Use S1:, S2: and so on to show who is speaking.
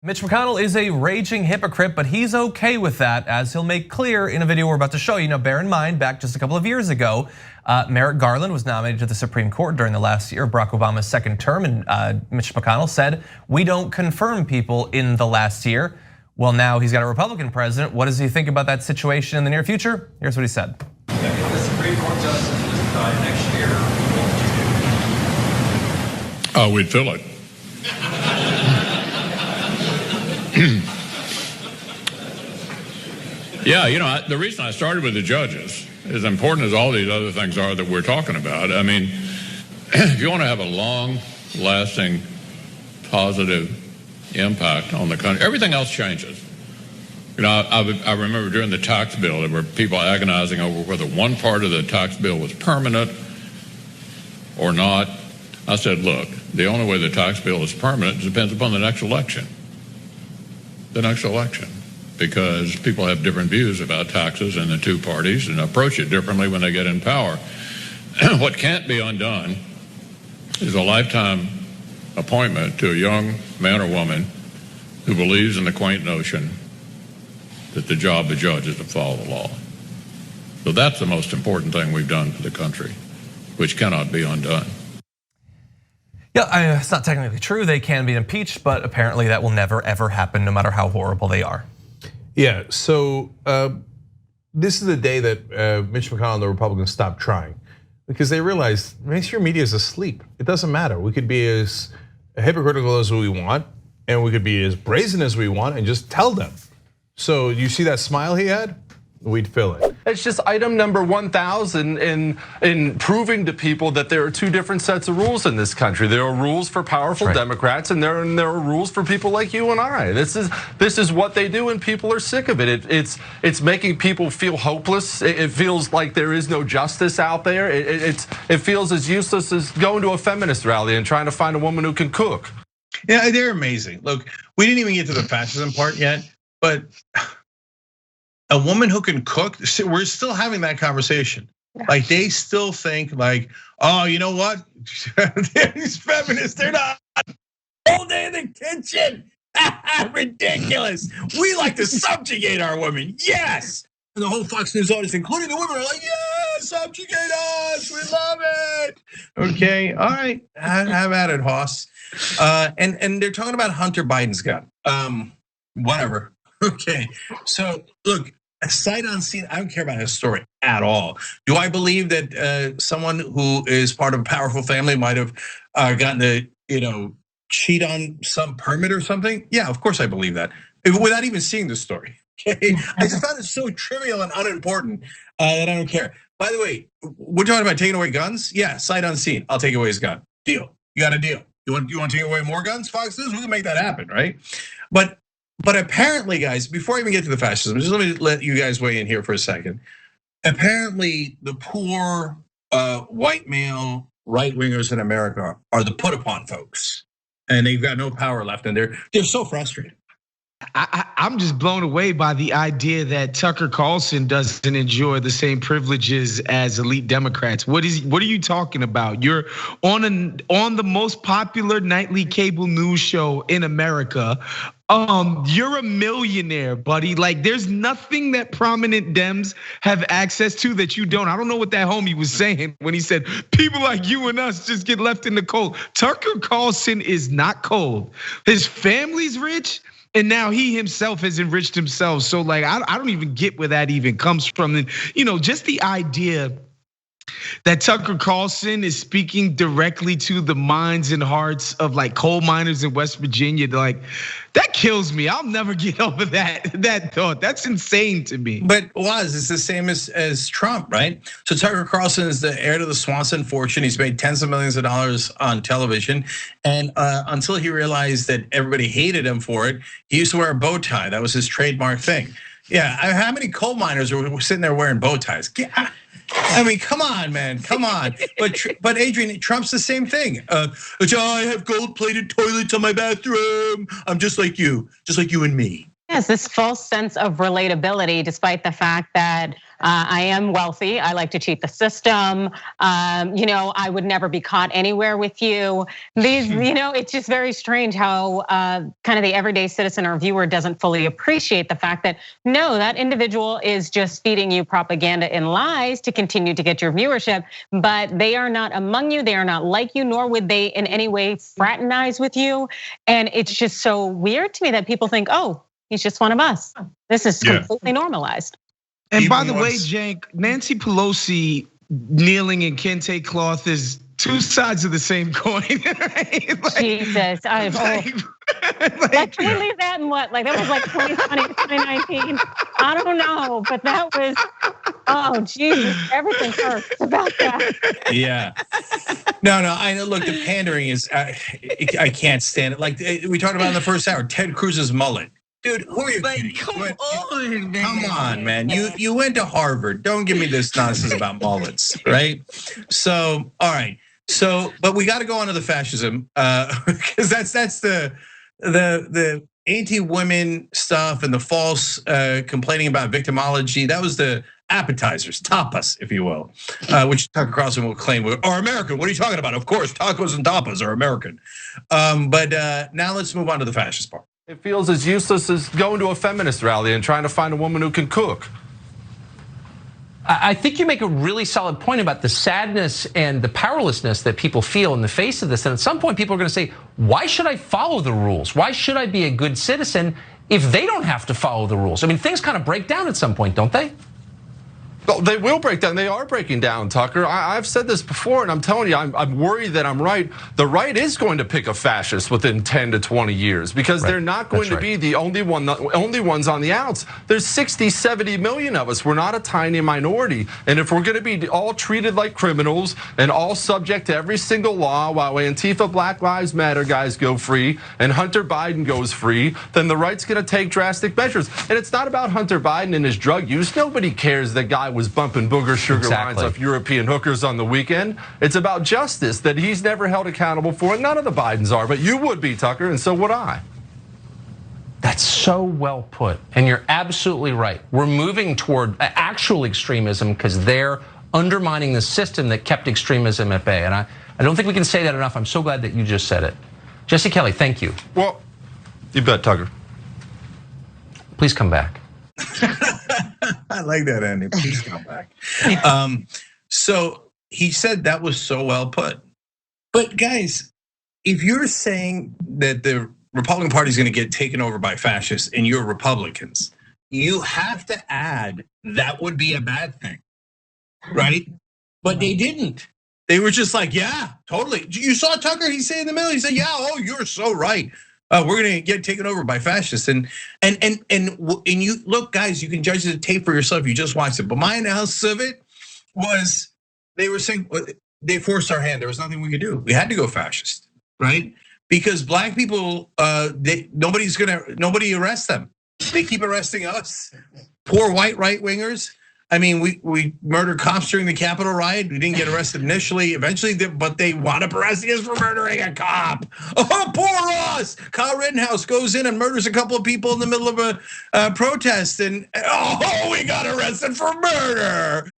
S1: Mitch McConnell is a raging hypocrite, but he's okay with that, as he'll make clear in a video we're about to show you. Now, bear in mind, back just a couple of years ago, Merrick Garland was nominated to the Supreme Court during the last year of Barack Obama's second term, and Mitch McConnell said, "We don't confirm people in the last year." Well, now he's got a Republican president. What does he think about that situation in the near future? Here's what he said.
S2: If the Supreme Court justice was next year, what would you do?
S3: We'd fill it. Yeah, the reason I started with the judges, as important as all these other things are that we're talking about, I mean, if you want to have a long-lasting, positive impact on the country, everything else changes. I remember during the tax bill, there were people agonizing over whether one part of the tax bill was permanent or not. I said, look, the only way the tax bill is permanent depends upon the next election. Because people have different views about taxes in the two parties and approach it differently when they get in power. What can't be undone is a lifetime appointment to a young man or woman who believes in the quaint notion that the job of the judge is to follow the law. So that's the most important thing we've done for the country, which cannot be undone.
S1: Yeah, it's not technically true. They can be impeached, but apparently that will never ever happen, no matter how horrible they are.
S4: Yeah, so this is the day that Mitch McConnell and the Republicans stopped trying, because they realized mainstream media is asleep. It doesn't matter. We could be as hypocritical as we want, and we could be as brazen as we want, and just tell them. So you see that smile he had? We'd fill it.
S5: It's just item number 1,000 in proving to people that there are two different sets of rules in this country. There are rules for powerful Democrats, and there are rules for people like you and I. This is what they do, and people are sick of it. It's making people feel hopeless. It feels like there is no justice out there. It feels as useless as going to a feminist rally and trying to find a woman who can cook.
S6: Yeah, they're amazing. Look, we didn't even get to the fascism part yet, but a woman who can cook, we're still having that conversation. Like they still think like, oh, you know what? These feminists, they're not all day in the kitchen. Ridiculous. We like to subjugate our women. Yes. And the whole Fox News audience, including the women, are like, yes, subjugate us. We love it. Okay, all right, have at it, Hoss. And they're talking about Hunter Biden's gun. Whatever. Okay, so look, sight unseen, I don't care about his story at all. Do I believe that someone who is part of a powerful family might have gotten to, cheat on some permit or something? Yeah, of course I believe that, without even seeing the story. Okay, I just found it so trivial and unimportant that I don't care. By the way, we're talking about taking away guns. Yeah, sight unseen, I'll take away his gun. Deal. You got a deal. You want to take away more guns, Fox News? We can make that happen, right? But apparently, guys, before I even get to the fascism, just let you guys weigh in here for a second. Apparently, the poor white male right wingers in America are the put upon folks, and they've got no power left, and they're so frustrated.
S7: I'm just blown away by the idea that Tucker Carlson doesn't enjoy the same privileges as elite Democrats. What are you talking about? You're on the most popular nightly cable news show in America. You're a millionaire, buddy. Like, there's nothing that prominent Dems have access to that you don't. I don't know what that homie was saying when he said people like you and us just get left in the cold. Tucker Carlson is not cold. His family's rich, and now he himself has enriched himself. So like, I don't even get where that even comes from. And just the idea that Tucker Carlson is speaking directly to the minds and hearts of like coal miners in West Virginia, like that kills me. I'll never get over that thought. That's insane to me.
S6: But it's the same as Trump, right? So Tucker Carlson is the heir to the Swanson fortune. He's made tens of millions of dollars on television, and until he realized that everybody hated him for it, he used to wear a bow tie. That was his trademark thing. Yeah, how many coal miners are sitting there wearing bow ties? I mean, come on, man, come on. But Adrian, Trump's the same thing. I have gold-plated toilets on my bathroom. I'm just like you and me.
S8: Yes, this false sense of relatability, despite the fact that I am wealthy, I like to cheat the system. I would never be caught anywhere with you. It's just very strange how kind of the everyday citizen or viewer doesn't fully appreciate the fact that no, that individual is just feeding you propaganda and lies to continue to get your viewership, but they are not among you, they are not like you, nor would they in any way fraternize with you. And it's just so weird to me that people think, oh, he's just one of us. This is completely normalized.
S7: And by the way, Cenk, Nancy Pelosi kneeling in kente cloth is two sides of the same coin. Right?
S8: Jesus, can we leave that in what? Like that was like 2020, 2019. I don't know, but that was, oh Jesus, everything hurts about that.
S6: Yeah. No, I know. Look, the pandering is, I can't stand it. Like we talked about in the first hour, Ted Cruz's mullet. Dude, who are you kidding? Come on, man. You went to Harvard. Don't give me this nonsense about mullets, right? So, all right. So, but we got to go on to the fascism because that's the anti-women stuff and the false complaining about victimology. That was the appetizers, tapas, if you will, which Tucker Carlson will claim are American. What are you talking about? Of course, tacos and tapas are American. But now let's move on to the fascist part.
S5: It feels as useless as going to a feminist rally and trying to find a woman who can cook.
S9: I think you make a really solid point about the sadness and the powerlessness that people feel in the face of this. And at some point, people are going to say, why should I follow the rules? Why should I be a good citizen if they don't have to follow the rules? I mean, things kind of break down at some point, don't they?
S5: They will break down. They are breaking down, Tucker. I've said this before, and I'm telling you, I'm worried that I'm right. The right is going to pick a fascist within 10 to 20 years because they're not going to be the only ones on the outs. There's 60, 70 million of us. We're not a tiny minority. And if we're going to be all treated like criminals and all subject to every single law while Antifa, Black Lives Matter guys go free and Hunter Biden goes free, then the right's going to take drastic measures. And it's not about Hunter Biden and his drug use. Nobody cares that guy was bumping booger sugar lines off European hookers on the weekend. It's about justice that he's never held accountable for, and none of the Bidens are, but you would be, Tucker, and so would I.
S9: That's so well put, and you're absolutely right. We're moving toward actual extremism because they're undermining the system that kept extremism at bay, and I don't think we can say that enough. I'm so glad that you just said it. Jesse Kelly, thank you.
S5: Well, you bet, Tucker.
S9: Please come back.
S6: I like that, Andy. Please come back. So he said that was so well put. But guys, if you're saying that the Republican Party is going to get taken over by fascists and you're Republicans, you have to add that would be a bad thing, right? But they didn't. They were just like, yeah, totally. You saw Tucker, he said in the middle, he said, yeah, oh, you're so right. We're gonna get taken over by fascists, and you look, guys. You can judge the tape for yourself. You just watched it, but my analysis of it was they were saying they forced our hand. There was nothing we could do. We had to go fascist, right? Because black people, nobody arrests them. They keep arresting us. Poor white right wingers. I mean, we murdered cops during the Capitol riot. We didn't get arrested initially, eventually, but they wound up arresting us for murdering a cop. Oh, poor us! Kyle Rittenhouse goes in and murders a couple of people in the middle of a protest, and we got arrested for murder.